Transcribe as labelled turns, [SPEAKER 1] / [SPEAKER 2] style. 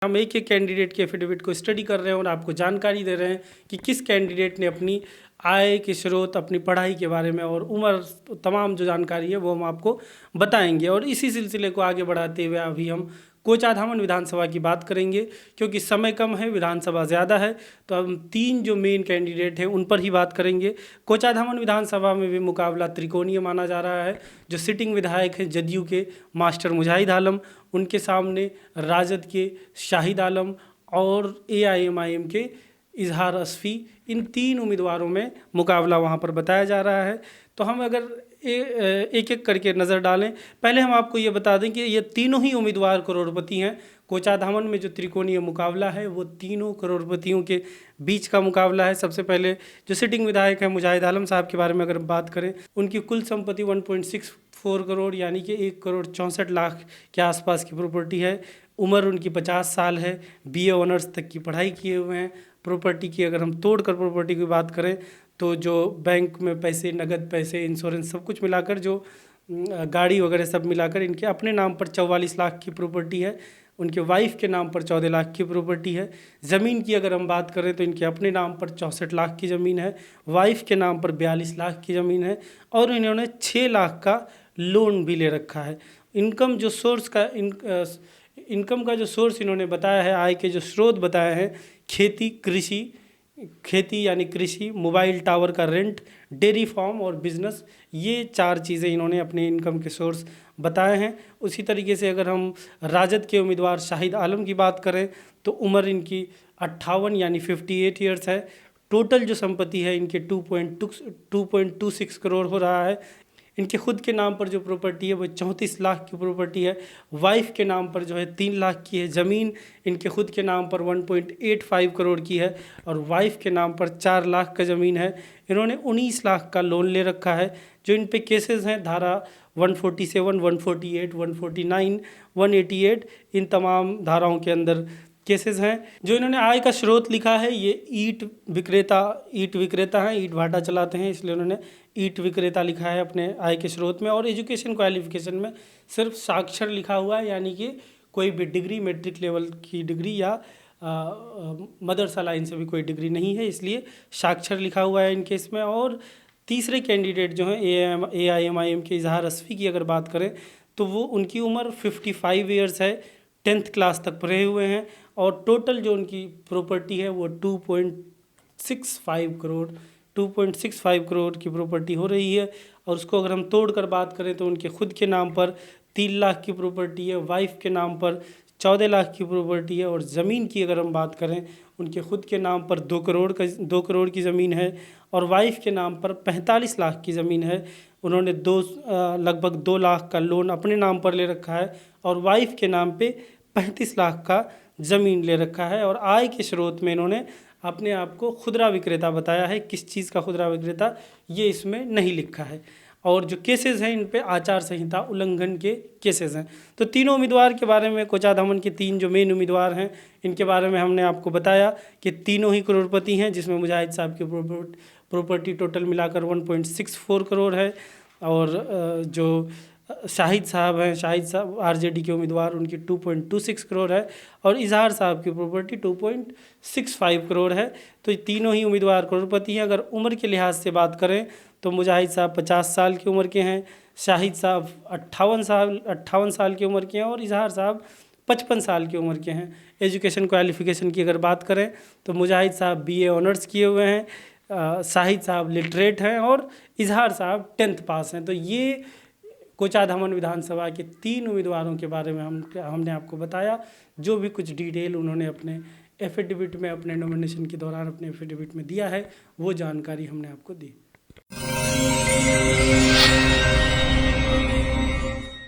[SPEAKER 1] हम एक एक कैंडिडेट के एफिडेविट को स्टडी कर रहे हैं और आपको जानकारी दे रहे हैं कि किस कैंडिडेट ने अपनी आय के स्रोत, अपनी पढ़ाई के बारे में और उम्र, तमाम जो जानकारी है वो हम आपको बताएंगे। और इसी सिलसिले को आगे बढ़ाते हुए अभी हम कोचाधामन विधानसभा की बात करेंगे, क्योंकि समय कम है, विधानसभा ज़्यादा है, तो हम तीन जो मेन कैंडिडेट हैं उन पर ही बात करेंगे। कोचाधामन विधानसभा में भी मुकाबला त्रिकोणीय माना जा रहा है। जो सिटिंग विधायक हैं जदयू के मास्टर मुजाहिद आलम, उनके सामने राजद के शाहिद आलम और AIMIM के इजहार असफ़ी, इन तीन उम्मीदवारों में मुकाबला वहाँ पर बताया जा रहा है। तो हम अगर एक एक करके नज़र डालें, पहले हम आपको ये बता दें कि ये तीनों ही उम्मीदवार करोड़पति हैं। कोचाधामन में जो त्रिकोणीय मुकाबला है वो तीनों करोड़पतियों के बीच का मुकाबला है। सबसे पहले जो सिटिंग विधायक हैं मुजाहिद आलम साहब के बारे में अगर बात करें, उनकी कुल संपत्ति 1.64 करोड़ यानी कि 1,64,00,000 के आसपास की प्रॉपर्टी है। उम्र उनकी 50 साल है। BA ऑनर्स तक की पढ़ाई किए हुए हैं। प्रॉपर्टी की अगर हम तोड़कर प्रॉपर्टी की बात करें तो जो बैंक में पैसे, नगद पैसे, इंश्योरेंस सब कुछ मिलाकर, जो गाड़ी वगैरह सब मिलाकर इनके अपने नाम पर 44 लाख की प्रॉपर्टी है। उनके वाइफ के नाम पर 14 लाख की प्रॉपर्टी है। ज़मीन की अगर हम बात करें तो इनके अपने नाम पर 64 लाख की ज़मीन है। वाइफ के नाम पर 42 लाख की ज़मीन है और इन्होंने 6 लाख का लोन भी ले रखा है। इनकम जो सोर्स का इनकम का जो सोर्स इन्होंने बताया है, आय के जो स्रोत बताए हैं, खेती यानी कृषि, मोबाइल टावर का रेंट, डेयरी फार्म और बिजनेस, ये 4 चीज़ें इन्होंने अपने इनकम के सोर्स बताए हैं। उसी तरीके से अगर हम राजद के उम्मीदवार शाहिद आलम की बात करें तो उम्र इनकी 58 यानी 58 ईयर्स है। टोटल जो संपत्ति है इनके 2.26 करोड़ हो रहा है। इनके खुद के नाम पर जो प्रॉपर्टी है वो 34 लाख की प्रॉपर्टी है। वाइफ के नाम पर जो है 3 लाख की है। ज़मीन इनके खुद के नाम पर 1.85 करोड़ की है और वाइफ के नाम पर 4 लाख का ज़मीन है। इन्होंने 19 लाख का लोन ले रखा है। जो इन पे केसेस हैं, धारा 147, 148, 149, 188, इन तमाम धाराओं के अंदर केसेस हैं। जो इन्होंने आय का स्रोत लिखा है, ये ईंट विक्रेता हैं, ईंट भाटा चलाते हैं, इसलिए उन्होंने ईंट विक्रेता लिखा है अपने आय के स्रोत में। और एजुकेशन क्वालिफिकेशन में सिर्फ साक्षर लिखा हुआ है, यानी कि कोई भी डिग्री, मैट्रिक लेवल की डिग्री या मदरसा लाइन से भी कोई डिग्री नहीं है, इसलिए साक्षर लिखा हुआ है इनके इसमें। और तीसरे कैंडिडेट जो हैं AIMIM के इजहार असफ़ी की अगर बात करें तो वो उनकी उम्र 55 ईयर्स है। 10th क्लास तक पढ़े हुए हैं और टोटल जो उनकी प्रॉपर्टी है वो 2.65 करोड़ की प्रॉपर्टी हो रही है। और उसको अगर हम तोड़कर बात करें तो उनके खुद के नाम पर 3 लाख की प्रॉपर्टी है। वाइफ के नाम पर 14 लाख की प्रॉपर्टी है। और ज़मीन की अगर हम बात करें, उनके खुद के नाम पर 2 करोड़ की ज़मीन है और वाइफ के नाम पर 45 लाख की ज़मीन है। उन्होंने लगभग 2 लाख का लोन अपने नाम पर ले रखा है और वाइफ के नाम पे 35 लाख का ज़मीन ले रखा है। और आय के स्रोत में इन्होंने अपने आप को खुदरा विक्रेता बताया है। किस चीज़ का खुदरा विक्रेता, ये इसमें नहीं लिखा है। और जो केसेस हैं इन पे आचार संहिता उल्लंघन के केसेस हैं। तो तीनों उम्मीदवार के बारे में, कोचाधामन के 3 जो मेन उम्मीदवार हैं, इनके बारे में हमने आपको बताया कि तीनों ही करोड़पति हैं, जिसमें मुजाहिद साहब की प्रॉपर्टी टोटल मिलाकर 1.64 करोड़ है। और जो शाहिद साहब RJD के उम्मीदवार, उनकी 2.26 करोड़ है और इजहार साहब की प्रॉपर्टी 2.65 करोड़ है। तो ये तीनों ही उम्मीदवार करोड़पति हैं। अगर उम्र के लिहाज से बात करें तो मुजाहिद साहब 50 साल की उम्र के हैं, शाहिद साहब 58 साल की उम्र के हैं और इजहार साहब 55 साल की उम्र के हैं। एजुकेशन क्वालिफिकेशन की अगर बात करें तो मुजाहिद साहब BA ऑनर्स किए हुए हैं, शाहिद साहब लिटरेट हैं और इजहार साहब 10th पास हैं। तो ये कोचाधामन विधानसभा के 3 उम्मीदवारों के बारे में हमने आपको बताया। जो भी कुछ डिटेल उन्होंने अपने एफिडेविट में, अपने नॉमिनेशन के दौरान अपने एफिडेविट में दिया है, वो जानकारी हमने आपको दी।